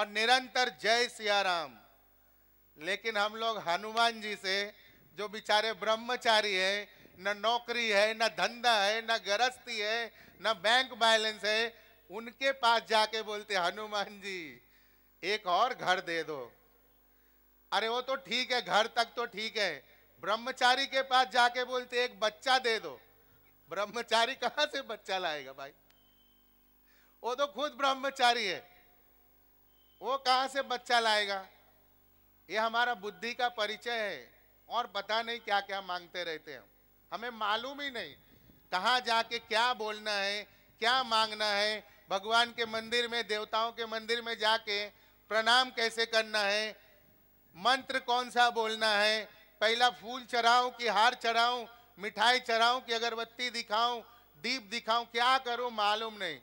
निरंतर जय सिया राम। लेकिन हम लोग हनुमान जी से, जो बेचारे ब्रह्मचारी है, न नौकरी है, न धंधा है, न गृहस्थी है, न बैंक बैलेंस है, उनके पास जाके बोलते हनुमान जी एक और घर दे दो। अरे वो तो ठीक है, घर तक तो ठीक है। ब्रह्मचारी के पास जाके बोलते एक बच्चा दे दो। ब्रह्मचारी कहां से बच्चा लाएगा भाई? वो तो खुद ब्रह्मचारी है, वो कहां से बच्चा लाएगा? ये हमारा बुद्धि का परिचय है। और पता नहीं क्या क्या मांगते रहते हैं, हमें मालूम ही नहीं कहां जाके क्या बोलना है, क्या मांगना है। भगवान के मंदिर में, देवताओं के मंदिर में जाके प्रणाम कैसे करना है, मंत्र कौन सा बोलना है, पहला फूल चढ़ाऊं कि हार चढ़ाऊं, मिठाई चढ़ाऊं कि अगरबत्ती दिखाऊं, दीप दिखाऊं, क्या करूं मालूम नहीं।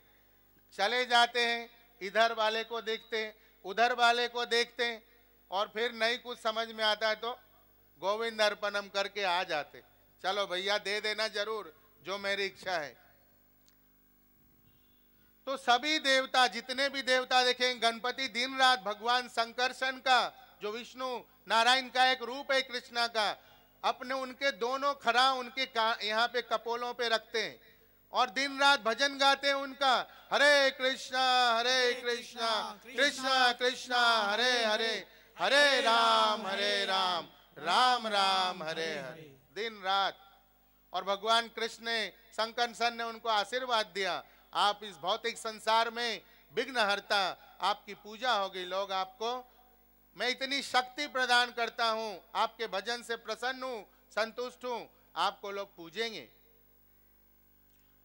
चले जाते हैं, इधर वाले को देखते हैं, उधर वाले को देखते हैं, और फिर नहीं कुछ समझ में आता है तो गोविंद अर्पणम करके आ जाते। चलो भैया दे देना जरूर, जो मेरी इच्छा है। तो सभी देवता, जितने भी देवता देखें, गणपति दिन रात भगवान संकर्षण का, जो विष्णु नारायण का एक रूप है कृष्णा का, अपने उनके दोनों खड़ा उनके यहाँ पे कपोलों पे रखते हैं और दिन रात भजन गाते हैं उनका। हरे कृष्णा कृष्णा कृष्णा हरे हरे, हरे राम राम राम हरे हरे, दिन रात। और भगवान कृष्ण ने, संकर्षण ने उनको आशीर्वाद दिया, आप इस भौतिक संसार में विघ्नहर्ता, आपकी पूजा होगी, लोग आपको, मैं इतनी शक्ति प्रदान करता हूं, आपके भजन से प्रसन्न हूं, संतुष्ट हूं, आपको लोग पूजेंगे।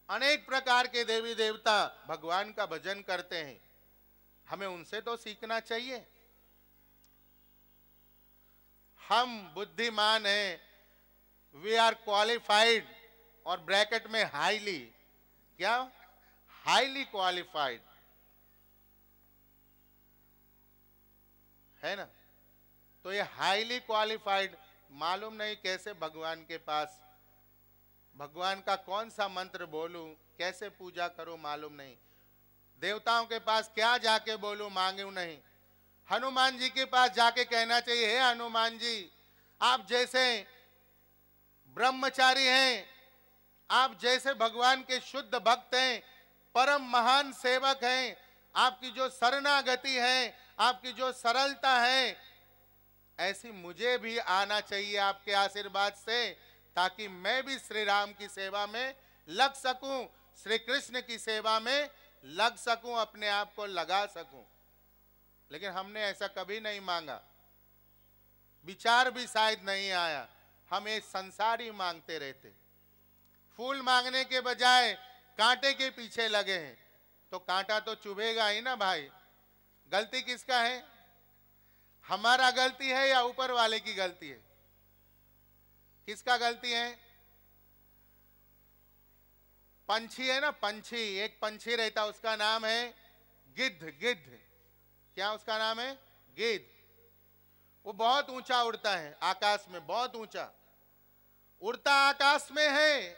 अनेक प्रकार के देवी देवता भगवान का भजन करते हैं, हमें उनसे तो सीखना चाहिए। हम बुद्धिमान हैं, वी आर क्वालिफाइड, और ब्रैकेट में हाईली, क्या? हाईली क्वालिफाइड है ना। तो ये हाईली क्वालिफाइड, मालूम नहीं कैसे भगवान के पास, भगवान का कौन सा मंत्र बोलूं, कैसे पूजा करूं मालूम नहीं, देवताओं के पास क्या जाके बोलूं मांगू नहीं। हनुमान जी के पास जाके कहना चाहिए, हे हनुमान जी, आप जैसे ब्रह्मचारी हैं, आप जैसे भगवान के शुद्ध भक्त हैं, परम महान सेवक हैं, आपकी जो शरणागति है, आपकी जो सरलता है, ऐसी मुझे भी आना चाहिए आपके आशीर्वाद से, ताकि मैं भी श्री राम की सेवा में लग सकूं, श्री कृष्ण की सेवा में लग सकूं, अपने आप को लगा सकूं। लेकिन हमने ऐसा कभी नहीं मांगा, विचार भी शायद नहीं आया, हम एक संसार ही मांगते रहते। फूल मांगने के बजाय कांटे के पीछे लगे हैं, तो कांटा तो चुभेगा ही ना भाई। गलती किसका है? हमारा गलती है या ऊपर वाले की गलती है? किसका गलती है? पंछी है ना, पंछी, एक पंछी रहता, उसका नाम है गिद्ध। गिद्ध, क्या उसका नाम है? गिद्ध। वो बहुत ऊंचा उड़ता है, आकाश में बहुत ऊंचा उड़ता आकाश में है,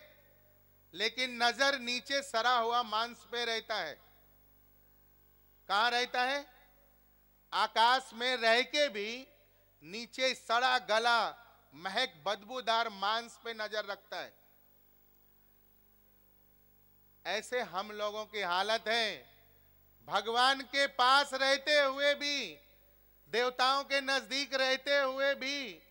लेकिन नजर नीचे सड़ा हुआ मांस पे रहता है। कहां रहता है? आकाश में रह के भी नीचे सड़ा गला, महक बदबूदार मांस पे नजर रखता है। ऐसे हम लोगों की हालत है, भगवान के पास रहते हुए भी, देवताओं के नजदीक रहते हुए भी,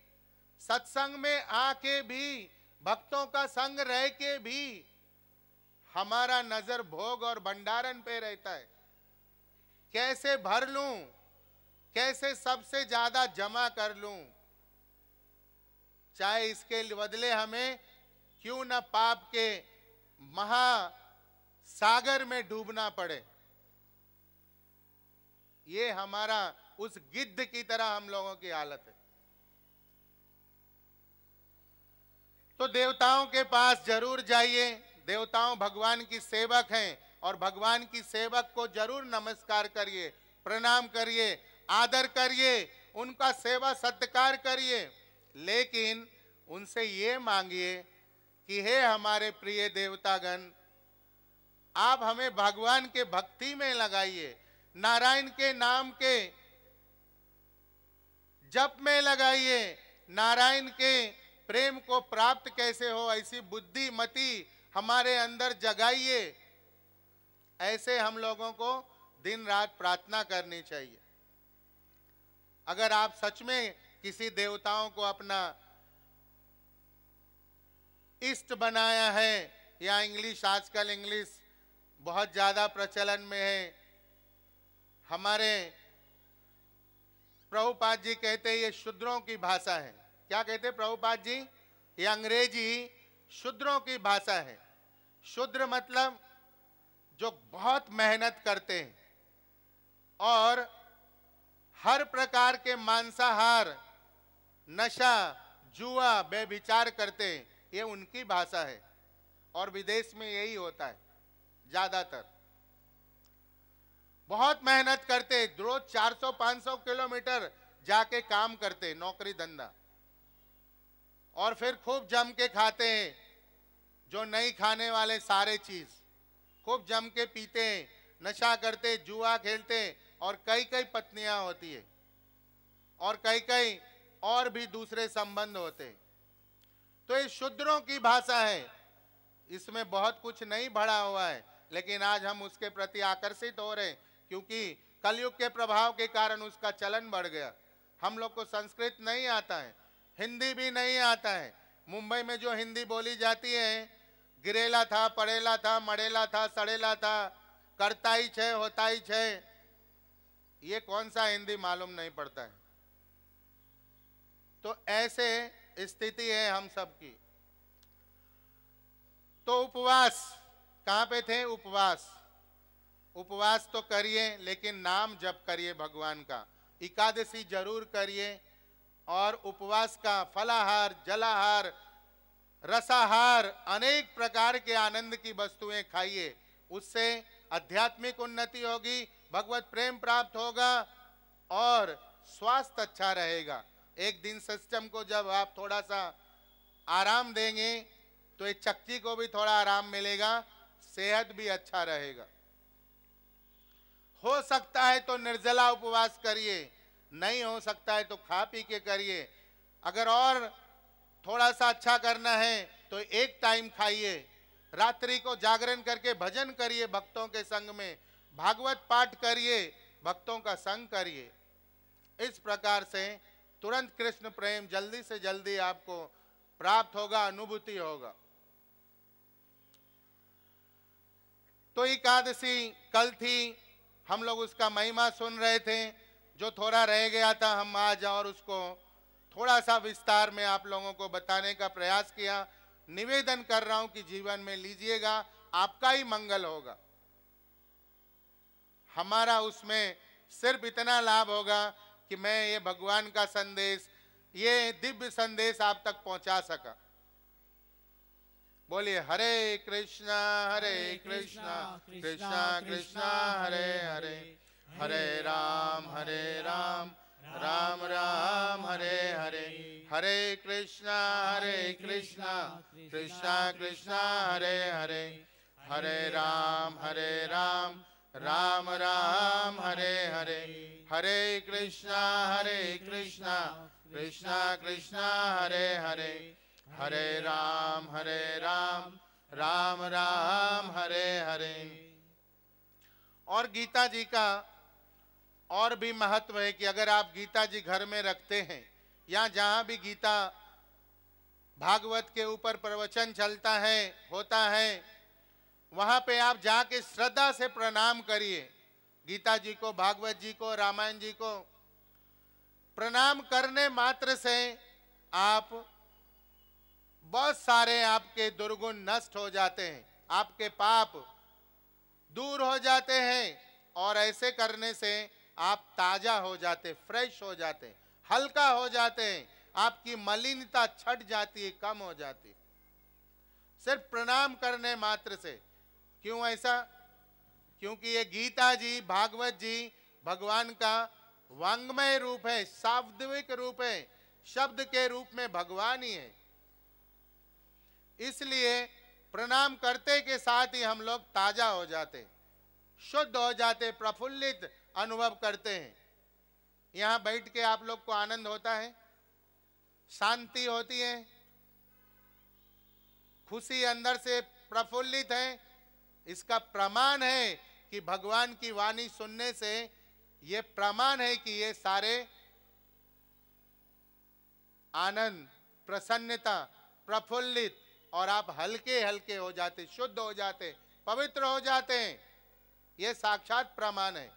सत्संग में आके भी, भक्तों का संग रह के भी, हमारा नजर भोग और भंडारण पे रहता है। कैसे भर लूं, कैसे सबसे ज्यादा जमा कर लूं, चाहे इसके बदले हमें क्यों न पाप के महासागर में डूबना पड़े। ये हमारा उस गिद्ध की तरह हम लोगों की हालत है। तो देवताओं के पास जरूर जाइए, देवताओं भगवान की सेवक हैं, और भगवान की सेवक को जरूर नमस्कार करिए, प्रणाम करिए, आदर करिए, उनका सेवा सत्कार करिए। लेकिन उनसे ये मांगिए कि हे हमारे प्रिय देवतागण, आप हमें भगवान के भक्ति में लगाइए, नारायण के नाम के जप में लगाइए, नारायण के प्रेम को प्राप्त कैसे हो ऐसी बुद्धि मति हमारे अंदर जगाइए। ऐसे हम लोगों को दिन रात प्रार्थना करनी चाहिए। अगर आप सच में किसी देवताओं को अपना इष्ट बनाया है, या इंग्लिश, आजकल इंग्लिश बहुत ज्यादा प्रचलन में है, हमारे प्रभुपाद जी कहते हैं ये शूद्रों की भाषा है। क्या कहते हैं प्रभुपाद जी? ये अंग्रेजी शूद्रों की भाषा है। शूद्र मतलब जो बहुत मेहनत करते हैं और हर प्रकार के मांसाहार, नशा, जुआ, बेविचार करते हैं, ये उनकी भाषा है। और विदेश में यही होता है ज्यादातर। बहुत मेहनत करते, रोज 400-500 किलोमीटर जाके काम करते, नौकरी धंधा, और फिर खूब जम के खाते हैं, जो नहीं खाने वाले सारे चीज खूब जम के पीते हैं, नशा करते, जुआ खेलते, और कई कई पत्नियां होती है और कई कई और भी दूसरे संबंध होते हैं। तो ये शूद्रों की भाषा है, इसमें बहुत कुछ नहीं भरा हुआ है, लेकिन आज हम उसके प्रति आकर्षित हो रहे हैं क्योंकि कलयुग के प्रभाव के कारण उसका चलन बढ़ गया। हम लोग को संस्कृत नहीं आता है, हिंदी भी नहीं आता है। मुंबई में जो हिंदी बोली जाती है, गिरेला था, पड़ेला था, मड़ेला था, सड़ेला था, करता ही छे, होता ही छे, ये कौन सा हिंदी मालूम नहीं पड़ता है। तो ऐसे स्थिति है हम सबकी। तो उपवास, कहां पे थे? उपवास। उपवास तो करिए, लेकिन नाम जप करिए भगवान का। एकादशी जरूर करिए, और उपवास का फलाहार, जलाहार, रसाहार, अनेक प्रकार के आनंद की वस्तुएं खाइए। उससे आध्यात्मिक उन्नति होगी, भगवत प्रेम प्राप्त होगा और स्वास्थ्य अच्छा रहेगा। एक दिन सिस्टम को जब आप थोड़ा सा आराम देंगे तो ये चक्की को भी थोड़ा आराम मिलेगा, सेहत भी अच्छा रहेगा। हो सकता है तो निर्जला उपवास करिए, नहीं हो सकता है तो खा पी के करिए। अगर और थोड़ा सा अच्छा करना है तो एक टाइम खाइए, रात्रि को जागरण करके भजन करिए, भक्तों के संग में भागवत पाठ करिए, भक्तों का संग करिए। इस प्रकार से तुरंत कृष्ण प्रेम जल्दी से जल्दी आपको प्राप्त होगा, अनुभूति होगा। तो एकादशी कल थी, हम लोग उसका महिमा सुन रहे थे। जो थोड़ा रह गया था हम आज और उसको थोड़ा सा विस्तार में आप लोगों को बताने का प्रयास किया। निवेदन कर रहा हूं कि जीवन में लीजिएगा, आपका ही मंगल होगा। हमारा उसमें सिर्फ इतना लाभ होगा कि मैं ये भगवान का संदेश, ये दिव्य संदेश आप तक पहुंचा सका। बोलिए हरे कृष्णा कृष्णा कृष्णा हरे हरे, हरे राम राम राम हरे हरे, हरे कृष्णा कृष्णा कृष्णा हरे हरे, हरे राम राम राम हरे हरे, हरे कृष्णा कृष्णा कृष्णा हरे हरे, हरे राम राम राम हरे हरे। और गीता जी का और भी महत्व है कि अगर आप गीता जी घर में रखते हैं, या जहां भी गीता भागवत के ऊपर प्रवचन चलता है, होता है, वहां पे आप जाके श्रद्धा से प्रणाम करिए। गीता जी को, भागवत जी को, रामायण जी को प्रणाम करने मात्र से आप बहुत सारे आपके दुर्गुण नष्ट हो जाते हैं, आपके पाप दूर हो जाते हैं, और ऐसे करने से आप ताजा हो जाते, फ्रेश हो जाते, हल्का हो जाते हैं, आपकी मलिनता छट जाती है, कम हो जाती है, सिर्फ प्रणाम करने मात्र से। क्यों ऐसा? क्योंकि ये गीता जी, भागवत जी भगवान का वांग्मय रूप है, शाब्दिक रूप है, शब्द के रूप में भगवान ही है। इसलिए प्रणाम करते के साथ ही हम लोग ताजा हो जाते, शुद्ध हो जाते, प्रफुल्लित अनुभव करते हैं। यहाँ बैठ के आप लोग को आनंद होता है, शांति होती है, खुशी अंदर से प्रफुल्लित है। इसका प्रमाण है कि भगवान की वाणी सुनने से ये प्रमाण है कि ये सारे आनंद, प्रसन्नता, प्रफुल्लित, और आप हल्के हल्के हो जाते, शुद्ध हो जाते, पवित्र हो जाते हैं। ये साक्षात प्रमाण है।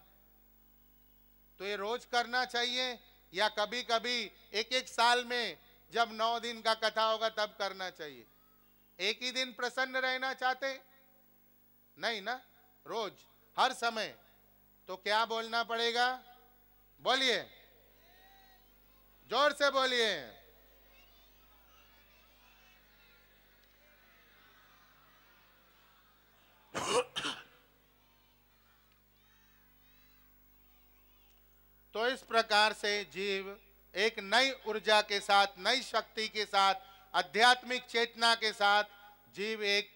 तो ये रोज करना चाहिए या कभी कभी एक एक साल में जब 9 दिन का कथा होगा तब करना चाहिए? एक ही दिन प्रसन्न रहना चाहते? नहीं ना, रोज, हर समय। तो क्या बोलना पड़ेगा? बोलिए, जोर से बोलिए। तो इस प्रकार से जीव एक नई ऊर्जा के साथ, नई शक्ति के साथ, आध्यात्मिक चेतना के साथ जीव एक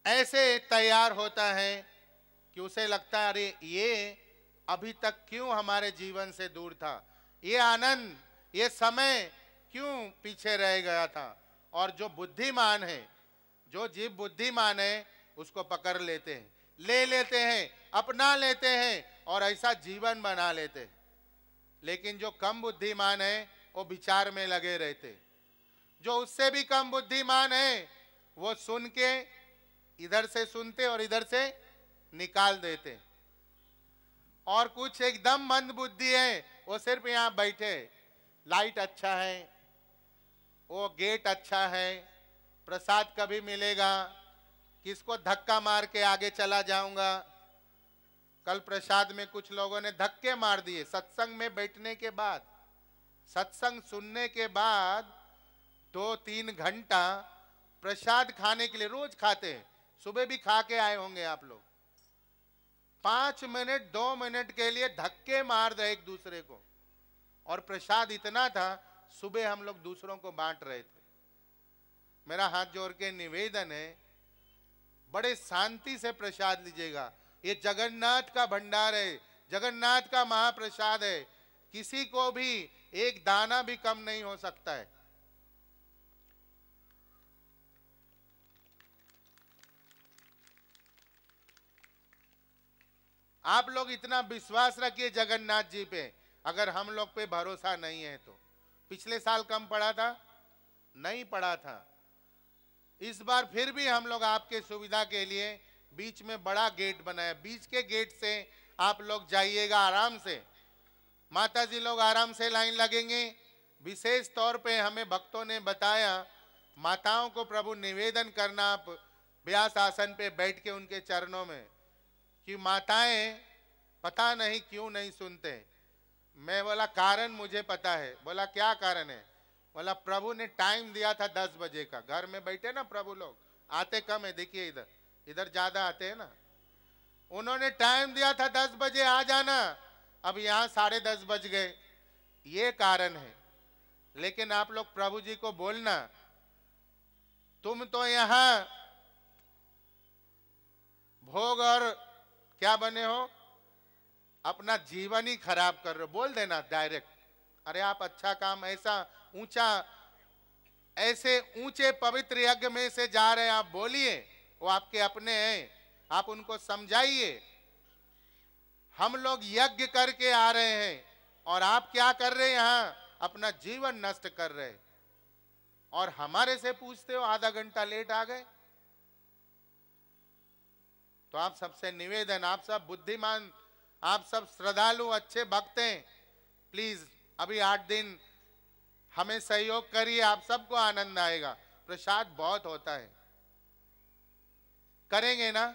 ऐसे तैयार होता है कि उसे लगता है अरे ये अभी तक क्यों हमारे जीवन से दूर था, ये आनंद, ये समय क्यों पीछे रह गया था। और जो बुद्धिमान है, जो जीव बुद्धिमान है, उसको पकड़ लेते हैं, ले लेते हैं, अपना लेते हैं और ऐसा जीवन बना लेते हैं। लेकिन जो कम बुद्धिमान है वो विचार में लगे रहते। जो उससे भी कम बुद्धिमान है वो सुन के इधर से सुनते और इधर से निकाल देते। और कुछ एकदम मंद बुद्धि है, वो सिर्फ यहाँ बैठे, लाइट अच्छा है, वो गेट अच्छा है, प्रसाद कभी मिलेगा, किसको धक्का मार के आगे चला जाऊंगा। कल प्रसाद में कुछ लोगों ने धक्के मार दिए सत्संग में बैठने के बाद। सत्संग सुनने के बाद 2-3 घंटा प्रसाद खाने के लिए रोज खाते हैं, सुबह भी खा के आए होंगे आप लोग। 5 मिनट 2 मिनट के लिए धक्के मार रहे एक दूसरे को, और प्रसाद इतना था, सुबह हम लोग दूसरों को बांट रहे थे। मेरा हाथ जोड़ के निवेदन है, बड़े शांति से प्रसाद लीजिएगा। ये जगन्नाथ का भंडार है, जगन्नाथ का महाप्रसाद है, किसी को भी एक दाना भी कम नहीं हो सकता है। आप लोग इतना विश्वास रखिए जगन्नाथ जी पे, अगर हम लोग पे भरोसा नहीं है तो। पिछले साल कम पड़ा था? नहीं पड़ा था। इस बार फिर भी हम लोग आपके सुविधा के लिए बीच में बड़ा गेट बनाया, बीच के गेट से आप लोग जाइएगा आराम से। माता जी लोग आराम से लाइन लगेंगे। विशेष तौर पे हमें भक्तों ने बताया, माताओं को प्रभु निवेदन करना आप व्यास आसन पे बैठ के उनके चरणों में, कि माताएं पता नहीं क्यों नहीं सुनते। मैं बोला कारण मुझे पता है। बोला क्या कारण है? बोला प्रभु ने टाइम दिया था 10 बजे का। घर में बैठे ना प्रभु लोग, आते कम है, देखिए इधर इधर ज्यादा आते हैं ना। उन्होंने टाइम दिया था 10 बजे आ जाना, अब यहाँ 10:30 बज गए, ये कारण है। लेकिन आप लोग प्रभु जी को बोलना, तुम तो यहाँ भोग और क्या बने हो, अपना जीवन ही खराब कर रहे हो। बोल देना डायरेक्ट, अरे आप अच्छा काम, ऐसा ऊंचा, ऐसे ऊंचे पवित्र यज्ञ में से जा रहे हैं, आप बोलिए, वो आपके अपने हैं, आप उनको समझाइए। हम लोग यज्ञ करके आ रहे हैं और आप क्या कर रहे हैं, यहाँ अपना जीवन नष्ट कर रहे हैं। और हमारे से पूछते हो आधा घंटा लेट आ गए। तो आप सबसे निवेदन, आप सब बुद्धिमान, आप सब श्रद्धालु, अच्छे भक्त हैं, प्लीज अभी 8 दिन हमें सहयोग करिए, आप सबको आनंद आएगा। प्रसाद बहुत होता है। करेंगे ना?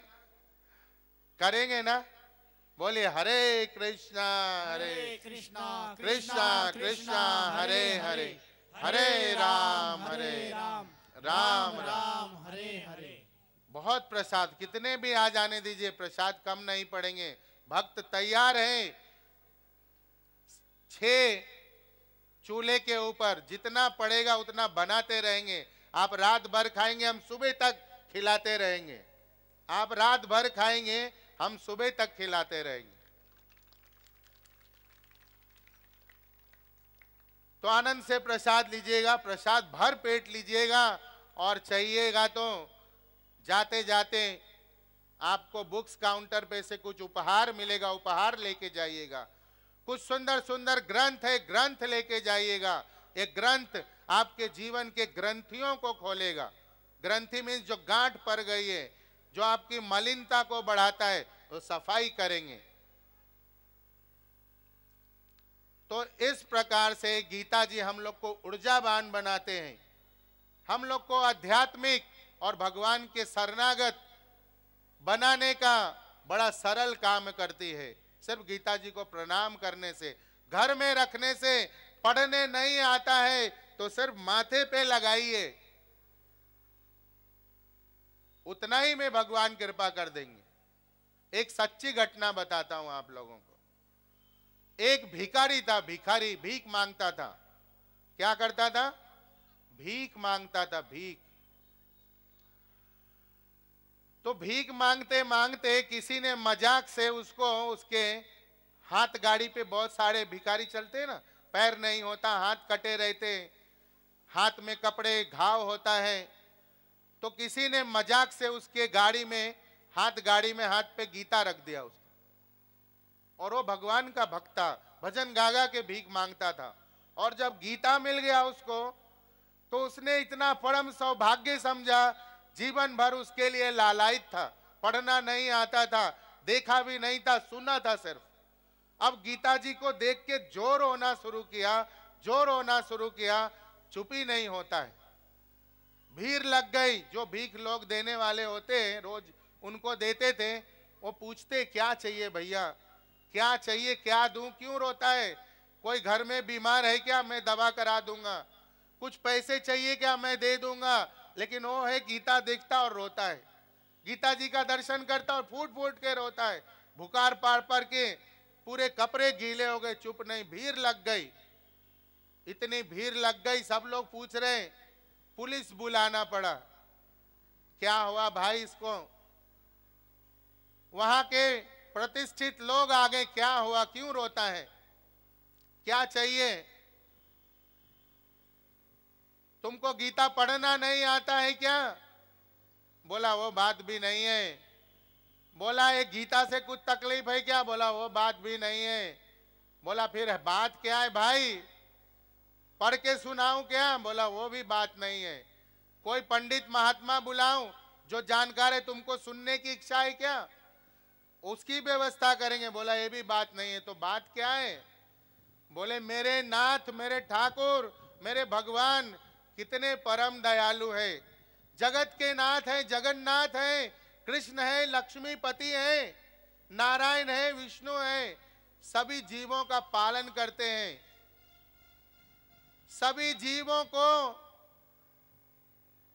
करेंगे ना? बोलिए हरे कृष्णा हरे कृष्णा कृष्णा कृष्णा हरे हरे, हरे राम राम राम हरे हरे। बहुत प्रसाद, कितने भी आ जाने दीजिए, प्रसाद कम नहीं पड़ेंगे। भक्त तैयार हैं। 6 चूल्हे के ऊपर जितना पड़ेगा उतना बनाते रहेंगे। आप रात भर खाएंगे, हम सुबह तक खिलाते रहेंगे। आप रात भर खाएंगे, हम सुबह तक खिलाते रहेंगे। तो आनंद से प्रसाद लीजिएगा, प्रसाद भर पेट लीजिएगा, और चाहिएगा तो जाते जाते आपको बुक्स काउंटर पे से कुछ उपहार मिलेगा, उपहार लेके जाइएगा। कुछ सुंदर सुंदर ग्रंथ है, ग्रंथ लेके जाइएगा। एक ग्रंथ आपके जीवन के ग्रंथियों को खोलेगा। ग्रंथि मीन्स जो गांठ पड़ गई है, जो आपकी मलिनता को बढ़ाता है, वो सफाई करेंगे। तो इस प्रकार से गीता जी हम लोग को ऊर्जावान बनाते हैं, हम लोग को आध्यात्मिक और भगवान के शरणागत बनाने का बड़ा सरल काम करती है। सिर्फ गीता जी को प्रणाम करने से, घर में रखने से, पढ़ने नहीं आता है तो सिर्फ माथे पे लगाइए, उतना ही में भगवान कृपा कर देंगे। एक सच्ची घटना बताता हूं आप लोगों को। एक भिखारी था, भिखारी भीख मांगता था। क्या करता था? भीख मांगता था, भीख। तो भीख मांगते मांगते किसी ने मजाक से उसको, उसके हाथ गाड़ी पे बहुत सारे भिखारी चलते हैं ना, पैर नहीं होता, हाथ कटे रहते, हाथ में कपड़े घाव होता है, तो किसी ने मजाक से उसके गाड़ी में हाथ पे गीता रख दिया उसको। और वो भगवान का भक्ता, भजन गागा के भीख मांगता था। और जब गीता मिल गया उसको, तो उसने इतना परम सौभाग्य समझा, जीवन भर उसके लिए लालायित था। पढ़ना नहीं आता था, देखा भी नहीं था, सुना था सिर्फ। अब गीता जी को देख के जोर होना शुरू किया, जोर होना शुरू किया, चुप ही नहीं होता है। भीड़ लग गई। जो भीख लोग देने वाले होते हैं, रोज उनको देते थे, वो पूछते क्या चाहिए भैया, क्या चाहिए, क्या दूं, क्यों रोता है, कोई घर में बीमार है क्या, मैं दवा करा दूंगा, कुछ पैसे चाहिए क्या, मैं दे दूंगा। लेकिन वो है गीता देखता और रोता है, गीता जी का दर्शन करता और फूट फूट के रोता है, बुखार पार पार के पूरे कपड़े गीले हो गए, चुप नहीं। भीड़ लग गई, इतनी भीड़ लग गई, सब लोग पूछ रहे, पुलिस बुलाना पड़ा। क्या हुआ भाई इसको? वहां के प्रतिष्ठित लोग आ गए, क्या हुआ, क्यों रोता है, क्या चाहिए, तुमको गीता पढ़ना नहीं आता है क्या? बोला वो बात भी नहीं है। बोला ये गीता से कुछ तकलीफ है क्या? बोला वो बात भी नहीं है। बोला फिर बात क्या है भाई, पढ़ के सुनाऊं क्या? बोला वो भी बात नहीं है। कोई पंडित महात्मा बुलाऊं जो जानकार है, तुमको सुनने की इच्छा है क्या? उसकी व्यवस्था करेंगे। बोला ये भी बात नहीं है। तो बात क्या है? बोले मेरे नाथ, मेरे ठाकुर, मेरे भगवान कितने परम दयालु है, जगत के नाथ है, जगन्नाथ है, कृष्ण है, लक्ष्मीपति है, नारायण है, विष्णु है, सभी जीवों का पालन करते हैं, सभी जीवों को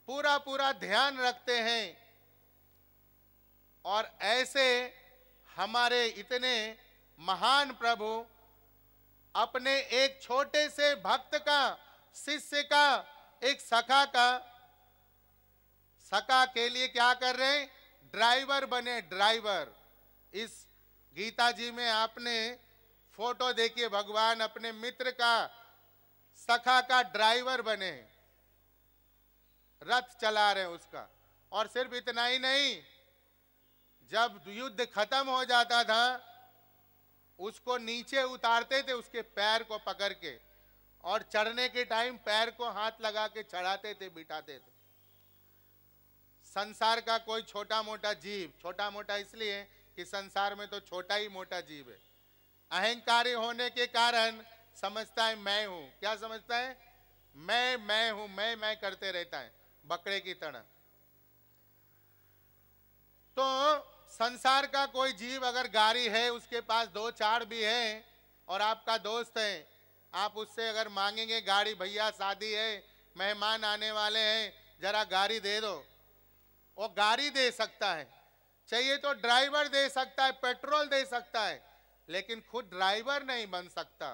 पूरा पूरा ध्यान रखते हैं। और ऐसे हमारे इतने महान प्रभु अपने एक छोटे से भक्त का, शिष्य का, एक सखा के लिए क्या कर रहे हैं? ड्राइवर बने, ड्राइवर। इस गीता जी में आपने फोटो देखिए, भगवान अपने मित्र का, सखा का ड्राइवर बने, रथ चला रहे हैं उसका। और सिर्फ इतना ही नहीं, जब युद्ध खत्म हो जाता था, उसको नीचे उतारते थे उसके पैर को पकड़ के, और चढ़ने के टाइम पैर को हाथ लगा के चढ़ाते थे, बिठाते थे। संसार का कोई छोटा मोटा जीव, छोटा मोटा इसलिए कि संसार में तो छोटा ही मोटा जीव है, अहंकारी होने के कारण समझता है मैं हूं। क्या समझता है? मैं हूं, मैं करते रहता है बकरे की तरह। तो संसार का कोई जीव अगर गाड़ी है, उसके पास दो चार भी है, और आपका दोस्त है, आप उससे अगर मांगेंगे गाड़ी, भैया शादी है, मेहमान आने वाले हैं, जरा गाड़ी दे दो, वो गाड़ी दे सकता है, चाहिए तो ड्राइवर दे सकता है, पेट्रोल दे सकता है, लेकिन खुद ड्राइवर नहीं बन सकता,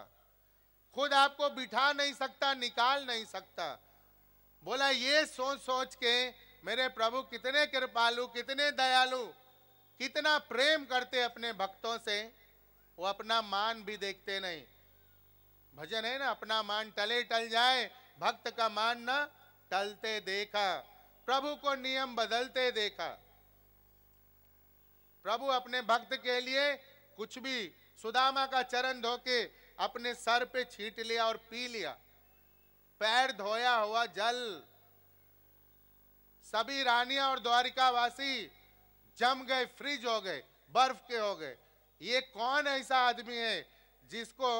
खुद आपको बिठा नहीं सकता, निकाल नहीं सकता। बोला ये सोच सोच के मेरे प्रभु कितने कृपालु, कितने दयालु, कितना प्रेम करते अपने भक्तों से, वो अपना मान भी देखते नहीं। भजन है ना, अपना मान टले टल जाए, भक्त का मान न टलते देखा, प्रभु को नियम बदलते देखा। प्रभु अपने भक्त के लिए कुछ भी, सुदामा का चरण धोके अपने सर पे छींट लिया और पी लिया, पैर धोया हुआ जल। सभी रानियां और द्वारिकावासी जम गए, फ्रीज हो गए, बर्फ के हो गए। ये कौन ऐसा आदमी है जिसको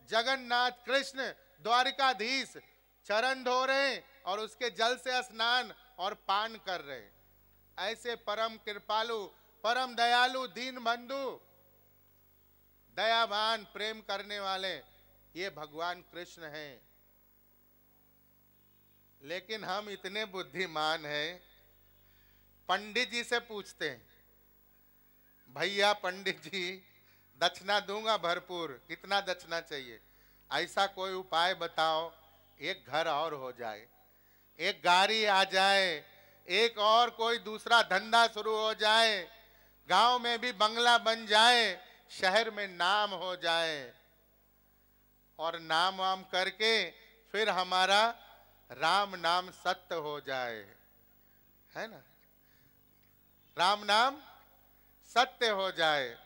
जगन्नाथ कृष्ण द्वारिकाधीश चरण धो रहे और उसके जल से स्नान और पान कर रहे। ऐसे परम कृपालु, परम दयालु, दीन बंधु, दयावान, प्रेम करने वाले ये भगवान कृष्ण हैं। लेकिन हम इतने बुद्धिमान हैं, पंडित जी से पूछते हैं, भैया पंडित जी दक्षिणा दूंगा भरपूर, कितना दक्षिणा चाहिए? ऐसा कोई उपाय बताओ, एक घर और हो जाए, एक गाड़ी आ जाए, एक और कोई दूसरा धंधा शुरू हो जाए, गांव में भी बंगला बन जाए, शहर में नाम हो जाए, और नाम वाम करके फिर हमारा राम नाम सत्य हो जाए, है ना? राम नाम सत्य हो जाए।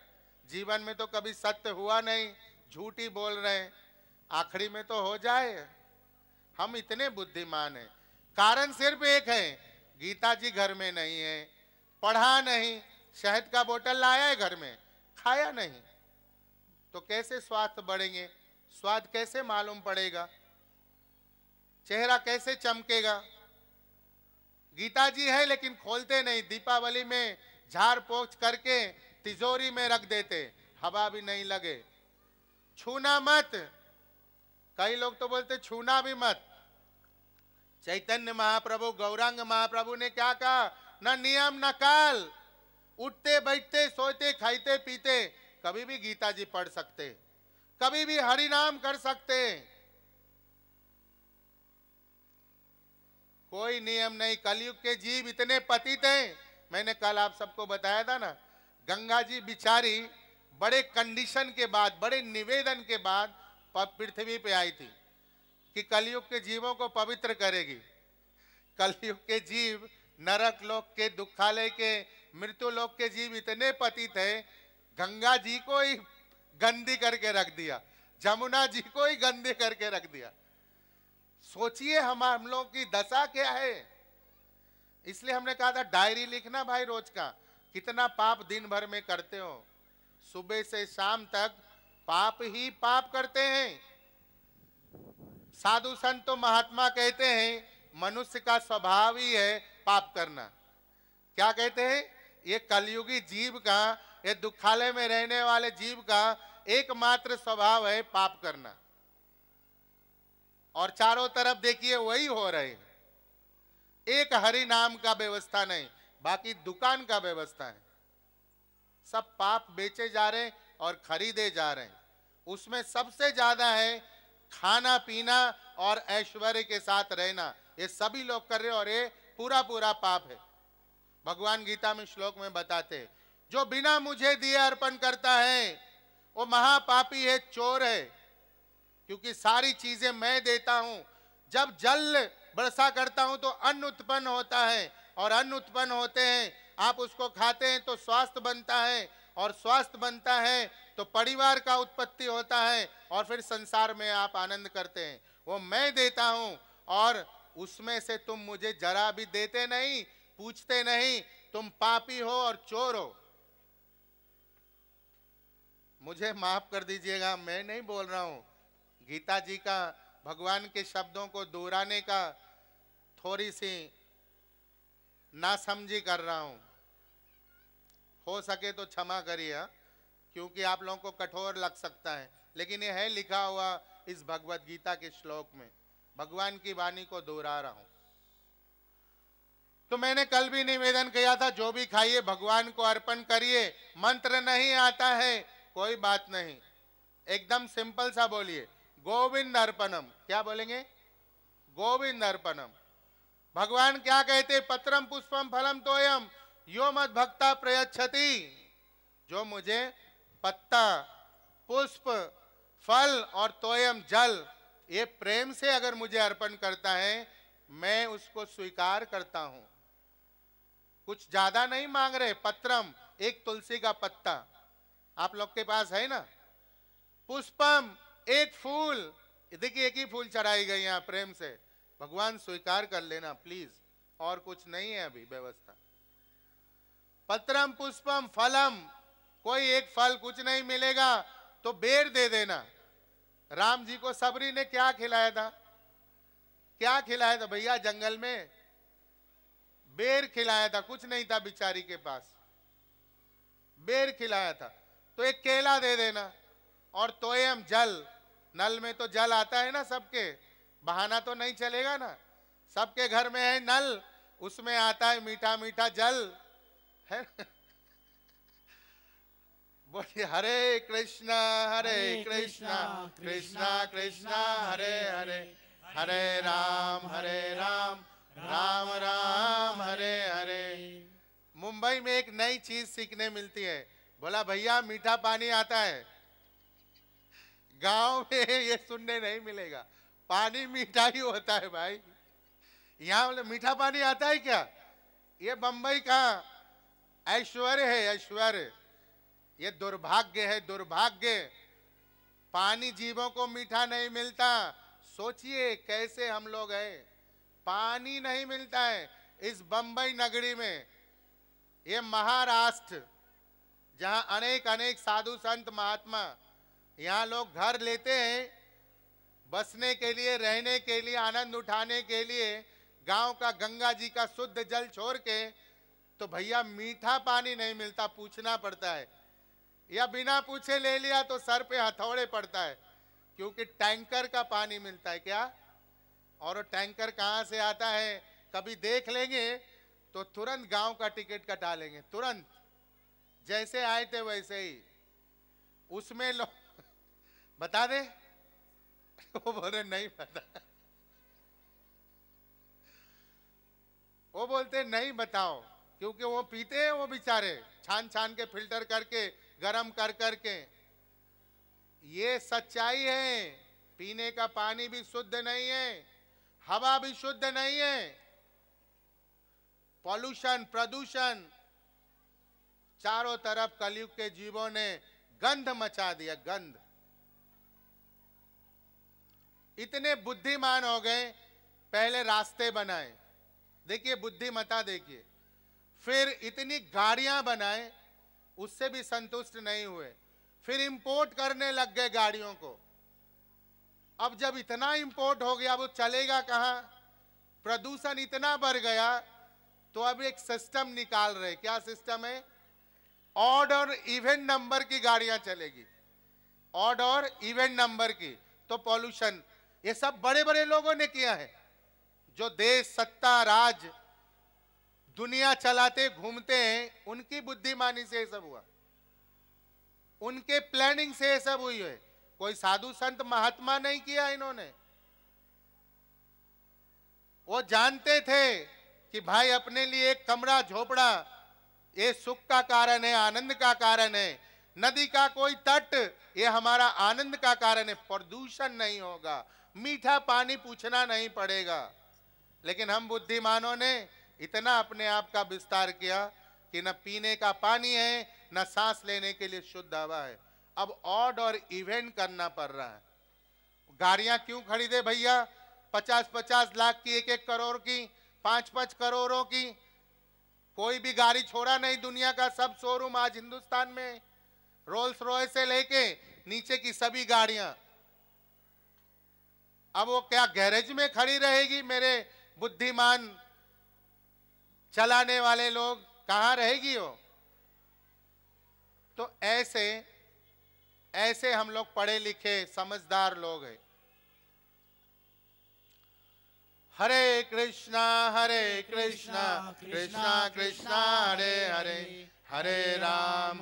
जीवन में तो कभी सत्य हुआ नहीं, झूठ ही बोल रहे हैं, आखिरी में तो हो जाए। हम इतने बुद्धिमान हैं। कारण सिर्फ एक है, गीता जी घर में नहीं है, पढ़ा नहीं, शहद का बोतल लाया है घर में, खाया नहीं, तो कैसे स्वास्थ्य बढ़ेंगे? स्वाद कैसे मालूम पड़ेगा? चेहरा कैसे चमकेगा? गीता जी है लेकिन खोलते नहीं, दीपावली में झाड़ पोछ करके तिजोरी में रख देते, हवा भी नहीं लगे। छूना मत, कई लोग तो बोलते छूना भी मत। चैतन्य महाप्रभु, गौरांग महाप्रभु ने क्या कहा? न नियम न काल, उठते बैठते सोते खाते पीते कभी भी गीता जी पढ़ सकते, कभी भी हरि नाम कर सकते, कोई नियम नहीं। कलयुग के जीव इतने पतित हैं। मैंने कल आप सबको बताया था ना, गंगा जी बिचारी बड़े कंडीशन के बाद, बड़े निवेदन के बाद पृथ्वी पे आई थी कि कलयुग के जीवों को पवित्र करेगी। कलयुग के जीव, नरक लोक के, दुखालय के, मृत्यु लोक के जीव इतने पतित है, गंगा जी को ही गंदी करके रख दिया, जमुना जी को ही गंदे करके रख दिया। सोचिए हम लोग की दशा क्या है। इसलिए हमने कहा था डायरी लिखना भाई रोज का, कितना पाप दिन भर में करते हो। सुबह से शाम तक पाप ही पाप करते हैं। साधु संतो महात्मा कहते हैं मनुष्य का स्वभाव ही है पाप करना। क्या कहते हैं? ये कलयुगी जीव का, ये दुखालय में रहने वाले जीव का एकमात्र स्वभाव है पाप करना। और चारों तरफ देखिए वही हो रहे हैं। एक हरि नाम का व्यवस्था नहीं, बाकी दुकान का व्यवस्था है। सब पाप बेचे जा रहे हैं और खरीदे जा रहे हैं। उसमें सबसे ज्यादा है खाना पीना और ऐश्वर्य के साथ रहना, ये सभी लोग कर रहे हैं और ये पूरा पूरा पाप है। भगवान गीता में श्लोक में बताते हैं, जो बिना मुझे दिए अर्पण करता है वो महापापी है, चोर है, क्योंकि सारी चीजें मैं देता हूं। जब जल वर्षा करता हूं तो अन्न उत्पन्न होता है, और अन्न उत्पन्न होते हैं, आप उसको खाते हैं तो स्वास्थ्य बनता है, और स्वास्थ्य बनता है तो परिवार का उत्पत्ति होता है, और फिर संसार में आप आनंद करते हैं। वो मैं देता हूं, और उसमें से तुम मुझे जरा भी देते नहीं, पूछते नहीं, तुम पापी हो और चोर हो। मुझे माफ कर दीजिएगा, मैं नहीं बोल रहा हूं, गीता जी का, भगवान के शब्दों को दोहराने का थोड़ी सी नासमझी कर रहा हूं। हो सके तो क्षमा करिए, क्योंकि आप लोगों को कठोर लग सकता है, लेकिन ये है लिखा हुआ इस भगवत गीता के श्लोक में, भगवान की वाणी को दोहरा रहा हूं। तो मैंने कल भी निवेदन किया था, जो भी खाइए भगवान को अर्पण करिए। मंत्र नहीं आता है कोई बात नहीं, एकदम सिंपल सा बोलिए, गोविंद अर्पणम। क्या बोलेंगे? गोविंद अर्पणम। भगवान क्या कहते? पत्रम पुष्पम फलम तोयम यो मद भक्ता प्रयच्छति। जो मुझे पत्ता, पुष्प फल और तोयम जल, ये प्रेम से अगर मुझे अर्पण करता है, मैं उसको स्वीकार करता हूं। कुछ ज्यादा नहीं मांग रहे। पत्रम, एक तुलसी का पत्ता आप लोग के पास है ना। पुष्पम, एक फूल, देखिए एक ही फूल चढ़ाई गई यहाँ प्रेम से। भगवान स्वीकार कर लेना प्लीज, और कुछ नहीं है अभी व्यवस्था। पत्रम पुष्पम फलम, कोई एक फल, कुछ नहीं मिलेगा तो बेर दे देना। राम जी को सबरी ने क्या खिलाया था? क्या खिलाया था भैया? जंगल में बेर खिलाया था, कुछ नहीं था बिचारी के पास, बेर खिलाया था। तो एक केला दे देना। और तोयम जल, नल में तो जल आता है ना सबके, बहाना तो नहीं चलेगा ना। सबके घर में है नल, उसमें आता है मीठा मीठा जल, है। बोलिए हरे कृष्णा कृष्णा कृष्णा हरे हरे, हरे राम राम राम हरे हरे। मुंबई में एक नई चीज सीखने मिलती है। बोला भैया मीठा पानी आता है। गांव में ये सुनने नहीं मिलेगा, पानी मीठा ही होता है भाई। यहाँ बोले मीठा पानी आता है क्या? ये बंबई का ऐश्वर्य है, ऐश्वर्य। ये दुर्भाग्य है, दुर्भाग्य। पानी जीवों को मीठा नहीं मिलता। सोचिए कैसे हम लोग हैं, पानी नहीं मिलता है इस बंबई नगरी में। ये महाराष्ट्र, जहां अनेक अनेक साधु संत महात्मा, यहाँ लोग घर लेते हैं बसने के लिए, रहने के लिए, आनंद उठाने के लिए, गांव का गंगा जी का शुद्ध जल छोड़ के। तो भैया मीठा पानी नहीं मिलता, पूछना पड़ता है, या बिना पूछे ले लिया तो सर पे हथौड़े पड़ता है, क्योंकि टैंकर का पानी मिलता है क्या। और वो टैंकर कहाँ से आता है कभी देख लेंगे तो तुरंत गांव का टिकट कटा लेंगे, तुरंत जैसे आए थे वैसे ही। उसमें लोग बता दे, वो बोले नहीं पता, वो बोलते नहीं बताओ, क्योंकि वो पीते हैं वो बेचारे छान छान के, फिल्टर करके, गरम कर करके। ये सच्चाई है। पीने का पानी भी शुद्ध नहीं है, हवा भी शुद्ध नहीं है। पॉल्यूशन, प्रदूषण, चारों तरफ कलयुग के जीवों ने गंध मचा दिया, गंध। इतने बुद्धिमान हो गए, पहले रास्ते बनाए, देखिए बुद्धिमता देखिए, फिर इतनी गाड़ियां बनाए, उससे भी संतुष्ट नहीं हुए, फिर इंपोर्ट करने लग गए गाड़ियों को। अब जब इतना इंपोर्ट हो गया, वो चलेगा कहां? प्रदूषण इतना बढ़ गया, तो अब एक सिस्टम निकाल रहे। क्या सिस्टम है? ऑड और इवेंट नंबर की गाड़ियां चलेगी, ऑड और इवेंट नंबर की। तो पॉल्यूशन, ये सब बड़े बड़े लोगों ने किया है, जो देश, सत्ता, राज, दुनिया चलाते घूमते हैं, उनकी बुद्धिमानी से ये सब हुआ, उनके प्लानिंग से ये सब हुई है। कोई साधु संत महात्मा नहीं किया इन्होंने। वो जानते थे कि भाई अपने लिए एक कमरा, झोपड़ा, ये सुख का कारण है, आनंद का कारण है। नदी का कोई तट, ये हमारा आनंद का कारण है। प्रदूषण नहीं होगा, मीठा पानी पूछना नहीं पड़ेगा। लेकिन हम बुद्धिमानों ने इतना अपने आप का विस्तार किया कि न पीने का पानी है, न सांस लेने के लिए शुद्ध हवा है। अब ऑड और इवेंट करना पड़ रहा है। गाड़ियां क्यों खरीदे भैया? 50-50 लाख की, 1-1 करोड़ की, 5-5 करोड़ों की। कोई भी गाड़ी छोड़ा नहीं दुनिया का, सब शोरूम आज हिंदुस्तान में, रोल्स रॉयस से लेके नीचे की सभी गाड़ियां। अब वो क्या गैरेज में खड़ी रहेगी? मेरे बुद्धिमान चलाने वाले लोग, कहां रहेगी वो? तो ऐसे हम लोग पढ़े लिखे समझदार लोग हैं। हरे कृष्णा कृष्णा कृष्णा हरे हरे, हरे राम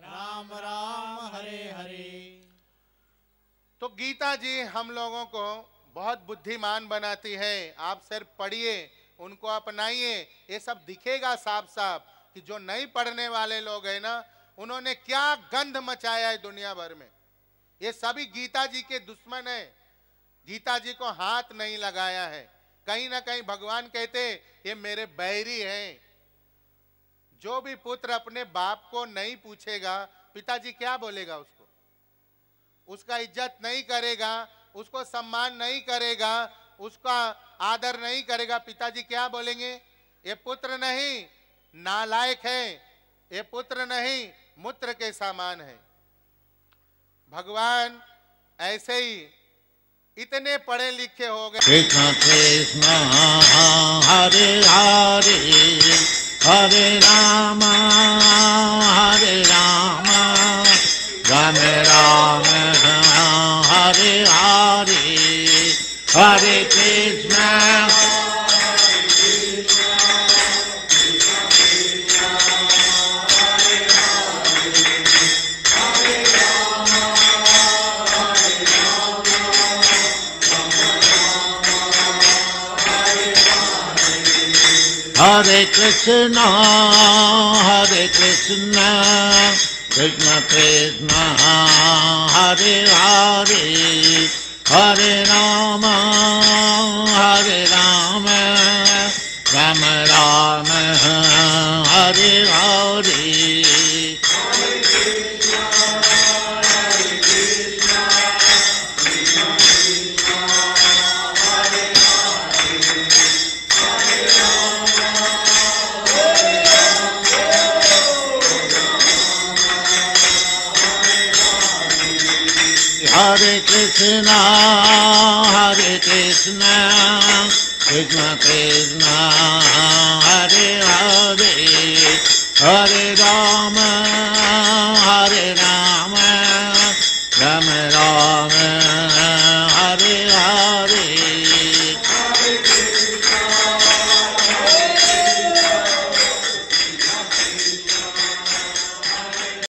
राम राम हरे हरे। तो गीता जी हम लोगों को बहुत बुद्धिमान बनाती है। आप सिर्फ पढ़िए, उनको अपनाइए, ये सब दिखेगा साफ साफ कि जो नहीं पढ़ने वाले लोग हैं ना, उन्होंने क्या गंध मचाया है दुनिया भर में। ये सभी गीता जी के दुश्मन है, गीता जी को हाथ नहीं लगाया है। कहीं ना कहीं भगवान कहते ये मेरे बैरी हैं। जो भी पुत्र अपने बाप को नहीं पूछेगा, पिताजी क्या बोलेगा उसको? उसका इज्जत नहीं करेगा, उसको सम्मान नहीं करेगा, उसका आदर नहीं करेगा, पिताजी क्या बोलेंगे? ये पुत्र नहीं, नालायक है, ये पुत्र नहीं, मूत्र के समान है। भगवान ऐसे ही इतने पढ़े लिखे हो गए। Krishna Krishna Hare Hare Hare Ram Ram Ram Hare Hare Hare Krishna Hare Krishna, Krishna Krishna, Hare Hare, Hare Rama, Rama Rama, Hare Hare. Hare Krishna, Krishna Krishna, Hare Hare, Hare Rama, Rama